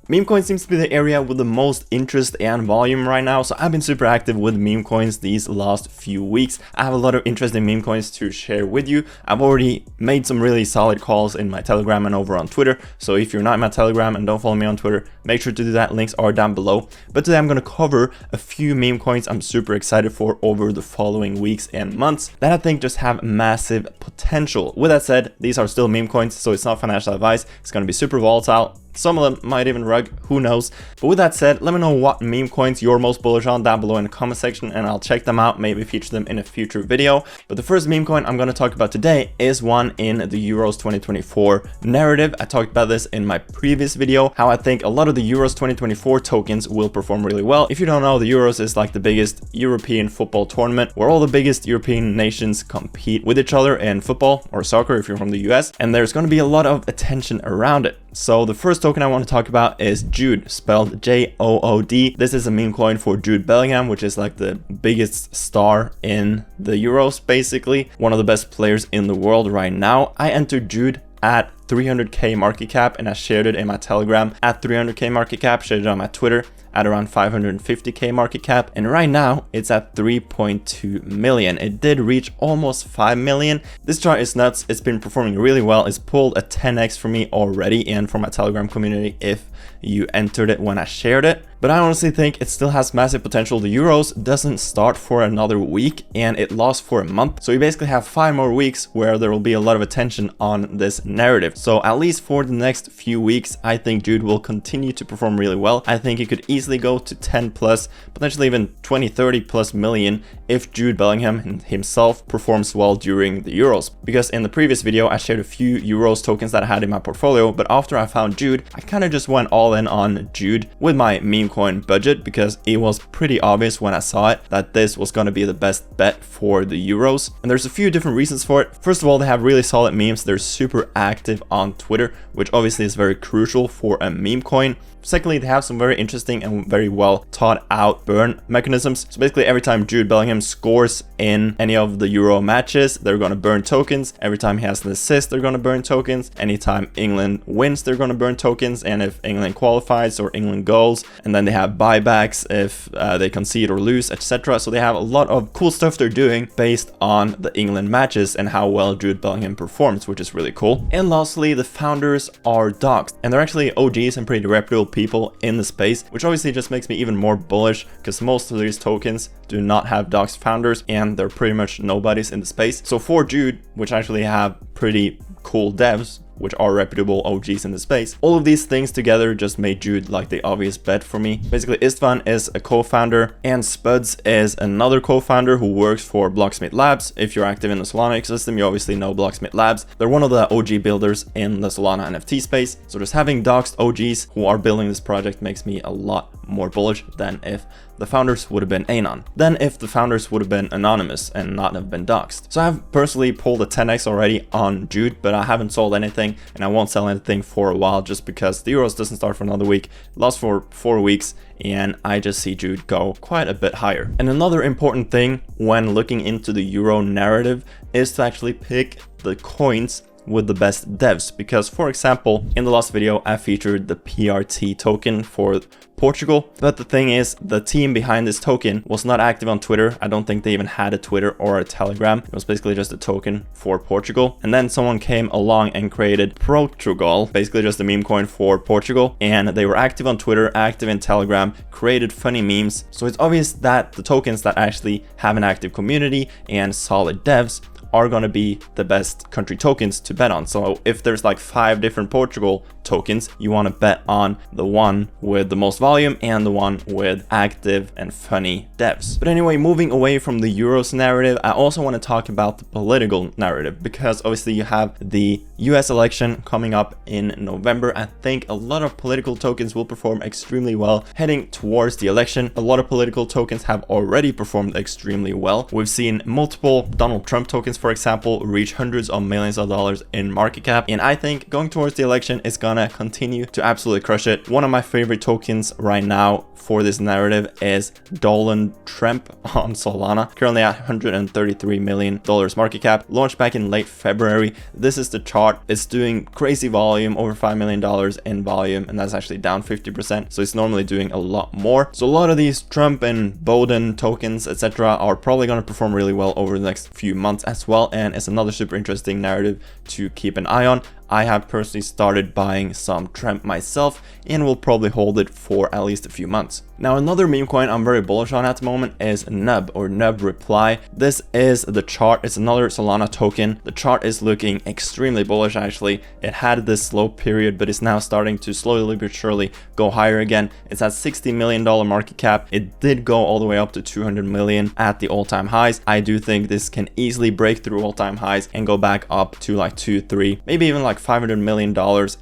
MemeCoins seems to be the area with the most interest and volume right now, so I've been super active with MemeCoins these last few weeks. I have a lot of interesting MemeCoins to share with you. I've already made some really solid calls in my Telegram and over on Twitter, so if you're not in my Telegram and don't follow me on Twitter, make sure to do that. Links are down below. But today I'm going to cover a few MemeCoins I'm super excited for over the following weeks and months that I think just have massive potential. With that said, these are still MemeCoins, so it's not financial advice. It's going to be super volatile. Some of them might even rug, who knows. But with that said, let me know what meme coins you're most bullish on down below in the comment section, and I'll check them out, maybe feature them in a future video. But the first meme coin I'm going to talk about today is one in the Euros 2024 narrative. I talked about this in my previous video, how I think a lot of the Euros 2024 tokens will perform really well. If you don't know, the Euros is like the biggest European football tournament where all the biggest European nations compete with each other in football or soccer if you're from the US, and there's going to be a lot of attention around it. So the first token I want to talk about is JOOD, spelled J-O-O-D. This is a meme coin for Jude Bellingham, which is like the biggest star in the Euros, basically. One of the best players in the world right now. I entered JOOD at 300k market cap, and I shared it in my Telegram at 300k market cap, shared it on my Twitter at around 550k market cap, and right now it's at 3.2 million. It did reach almost 5 million. This chart is nuts. It's been performing really well. It's pulled a 10x for me already and for my Telegram community if you entered it when I shared it. But I honestly think it still has massive potential. The Euros doesn't start for another week and it lost for a month. So you basically have 5 more weeks where there will be a lot of attention on this narrative. So at least for the next few weeks, I think JOOD will continue to perform really well. I think it could easily go to 10 plus, potentially even 20, 30 plus million if Jude Bellingham himself performs well during the Euros. Because in the previous video, I shared a few Euros tokens that I had in my portfolio, but after I found JOOD, I kind of just went all in on JOOD with my meme coin budget because it was pretty obvious when I saw it that this was going to be the best bet for the Euros. And there's a few different reasons for it. First of all, they have really solid memes. They're super active on Twitter, which obviously is very crucial for a meme coin. Secondly, they have some very interesting and very well thought out burn mechanisms. So basically every time Jude Bellingham scores in any of the Euro matches, they're going to burn tokens. Every time he has an assist, they're going to burn tokens. Anytime England wins, they're going to burn tokens. And if England qualifies or England goals, and then they have buybacks if they concede or lose, etc. So they have a lot of cool stuff they're doing based on the England matches and how well Jude Bellingham performs, which is really cool. And lastly, the founders are doxed, and they're actually OGs and pretty reputable people in the space, which obviously just makes me even more bullish because most of these tokens do not have doxed founders and they're pretty much nobodies in the space. So for JOOD, which actually have pretty cool devs, which are reputable OGs in the space, all of these things together just made JOOD like the obvious bet for me. Basically, Istvan is a co-founder and Spuds is another co-founder who works for Blocksmith Labs. If you're active in the Solana ecosystem, you obviously know Blocksmith Labs. They're one of the OG builders in the Solana NFT space. So just having doxed OGs who are building this project makes me a lot more bullish than if the founders would have been anon, than if the founders would have been anonymous and not have been doxed. So I've personally pulled a 10x already on JOOD, but I haven't sold anything and I won't sell anything for a while just because the Euros doesn't start for another week, lost for 4 weeks, and I just see JOOD go quite a bit higher. And another important thing when looking into the Euro narrative is to actually pick the coins with the best devs, because for example in the last video I featured the PRT token for Portugal, but the thing is the team behind this token was not active on Twitter. I don't think they even had a Twitter or a Telegram. It was basically just a token for Portugal, and then someone came along and created PROTUGAL, basically just a meme coin for Portugal, and they were active on Twitter, active in Telegram, created funny memes. So it's obvious that the tokens that actually have an active community and solid devs are going to be the best country tokens to bet on. So if there's like 5 different Portugal tokens, you want to bet on the one with the most volume and the one with active and funny devs. But anyway, moving away from the Euros narrative, I also want to talk about the political narrative, because obviously you have the US election coming up in November. I think a lot of political tokens will perform extremely well heading towards the election. A lot of political tokens have already performed extremely well. We've seen multiple Donald Trump tokens, for example, reach hundreds of millions of dollars in market cap, and I think going towards the election is going gonna continue to absolutely crush it. One of my favorite tokens right now for this narrative is TREMP on Solana, currently at $133 million market cap, launched back in late February. This is the chart. It's doing crazy volume, over $5 million in volume, and that's actually down 50%, so it's normally doing a lot more. So a lot of these TREMP and Bowden tokens, etc., are probably going to perform really well over the next few months as well, and it's another super interesting narrative to keep an eye on. I have personally started buying some TREMP myself and will probably hold it for at least a few months. Now, another meme coin I'm very bullish on at the moment is NUB, or NUB Reply. This is the chart. It's another Solana token. The chart is looking extremely bullish actually. It had this slow period, but it's now starting to slowly but surely go higher again. It's at $60 million market cap. It did go all the way up to 200 million at the all-time highs. I do think this can easily break through all-time highs and go back up to like 2, 3, maybe even like $500 million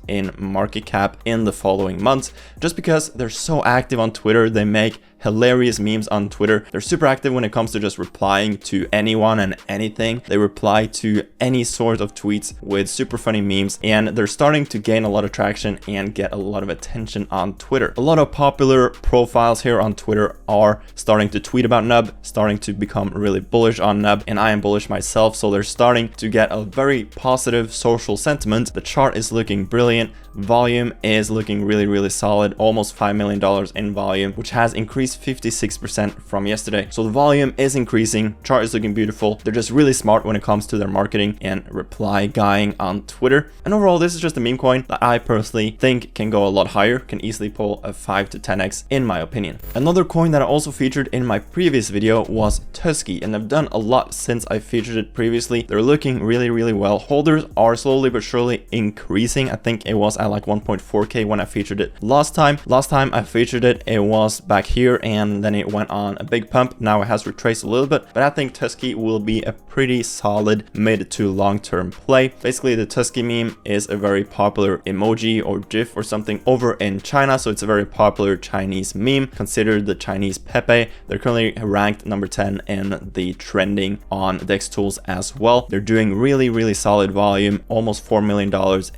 in market cap in the following months, just because they're so active on Twitter. They make hilarious memes on Twitter. They're super active when it comes to just replying to anyone and anything. They reply to any sort of tweets with super funny memes, and they're starting to gain a lot of traction and get a lot of attention on Twitter. A lot of popular profiles here on Twitter are starting to tweet about NUB, starting to become really bullish on NUB, and I am bullish myself, so they're starting to get a very positive social sentiment. The chart is looking brilliant. Volume is looking really solid, almost $5 million in volume, which has increased 56% from yesterday. So the volume is increasing, chart is looking beautiful. They're just really smart when it comes to their marketing and reply guying on Twitter. And overall, this is just a meme coin that I personally think can go a lot higher, can easily pull a 5 to 10x in my opinion. Another coin that I also featured in my previous video was Tusky, and I've done a lot since I featured it previously. They're looking really well. Holders are slowly but surely increasing. I think it was at like 1.4k when I featured it last time. Last time I featured it, it was back here, and then it went on a big pump. Now it has retraced a little bit, but I think Tusky will be a pretty solid mid to long-term play. Basically, the Tusky meme is a very popular emoji or GIF or something over in China, so it's a very popular Chinese meme, considered the Chinese Pepe. They're currently ranked number 10 in the trending on DEX tools as well. They're doing really solid volume, almost $4 million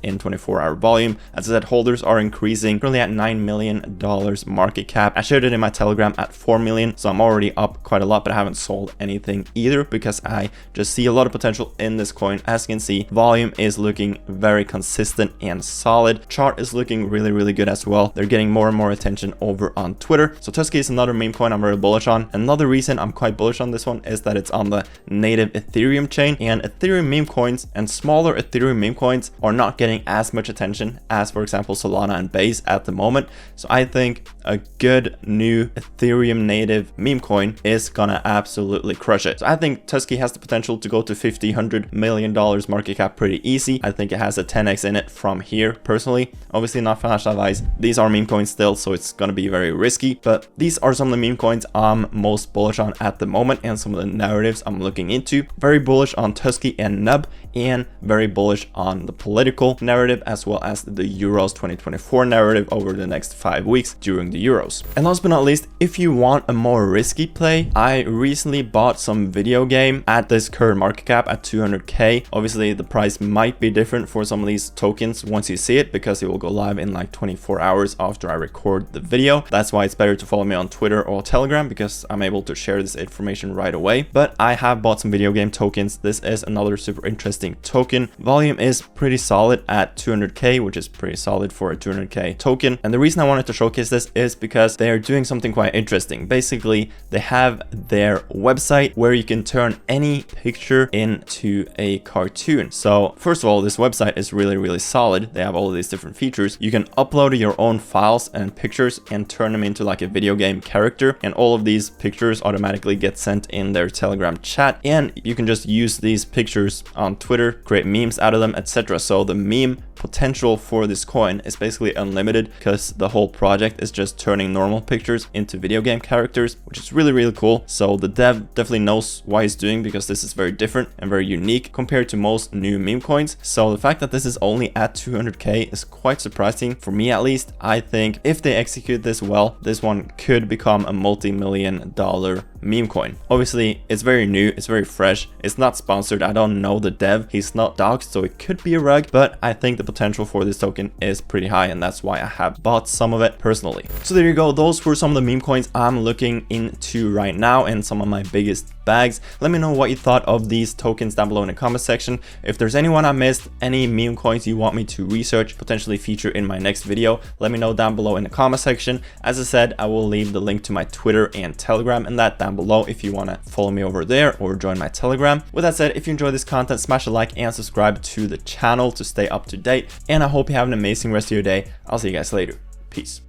in 24-hour volume. As I said, holders are increasing, currently at $9 million market cap. I shared it in my Telegram at 4 million, so I'm already up quite a lot, but I haven't sold anything either because I just see a lot of potential in this coin. As you can see, volume is looking very consistent and solid. Chart is looking really good as well. They're getting more and more attention over on Twitter. So Tusky is another meme coin I'm very bullish on. Another reason I'm quite bullish on this one is that it's on the native Ethereum chain, and Ethereum meme coins and smaller Ethereum meme coins are not getting as much attention as, for example, Solana and Base at the moment. So I think a good new Ethereum native meme coin is gonna absolutely crush it. So I think Tusky has the potential to go to $100 million market cap pretty easy. I think it has a 10x in it from here personally. Obviously not financial advice. These are meme coins still, so it's gonna be very risky, but these are some of the meme coins I'm most bullish on at the moment and some of the narratives I'm looking into. Very bullish on Tusky and NUB, and very bullish on the political narrative as well as the Euros 2024 narrative over the next 5 weeks during the Euros. And last but not least, if you want a more risky play, I recently bought some VIDEOGAME at this current market cap at 200k. Obviously the price might be different for some of these tokens once you see it, because it will go live in like 24 hours after I record the video. That's why it's better to follow me on Twitter or Telegram, because I'm able to share this information right away. But I have bought some VIDEOGAME tokens. This is another super interesting token. Volume is pretty solid at 200k, which is pretty solid for a 200k token. And the reason I wanted to showcase this is because they're doing something quite interesting. Basically, they have their website where you can turn any picture into a cartoon. So first of all, this website is really solid. They have all of these different features. You can upload your own files and pictures and turn them into like a video game character, and all of these pictures automatically get sent in their Telegram chat, and you can just use these pictures on Twitter, create memes out of them, etc. So the meme potential for this coin is basically unlimited, because the whole project is just turning normal pictures into video game characters, which is really cool. So the dev definitely knows what he's doing, because this is very different and very unique compared to most new meme coins. So the fact that this is only at 200k is quite surprising for me, at least. I think if they execute this well, this one could become a multi-million-dollar meme coin. Obviously, it's very new, it's very fresh, it's not sponsored, I don't know the dev, he's not doxed, so it could be a rug, but I think the potential for this token is pretty high, and that's why I have bought some of it personally. So there you go, those were some of the meme coins I'm looking into right now and some of my biggest bags. Let me know what you thought of these tokens down below in the comment section. If there's anyone I missed, any meme coins you want me to research, potentially feature in my next video, let me know down below in the comment section. As I said, I will leave the link to my Twitter and Telegram and that down below if you want to follow me over there or join my Telegram. With that said, if you enjoyed this content, smash a like and subscribe to the channel to stay up to date. And I hope you have an amazing rest of your day. I'll see you guys later. Peace.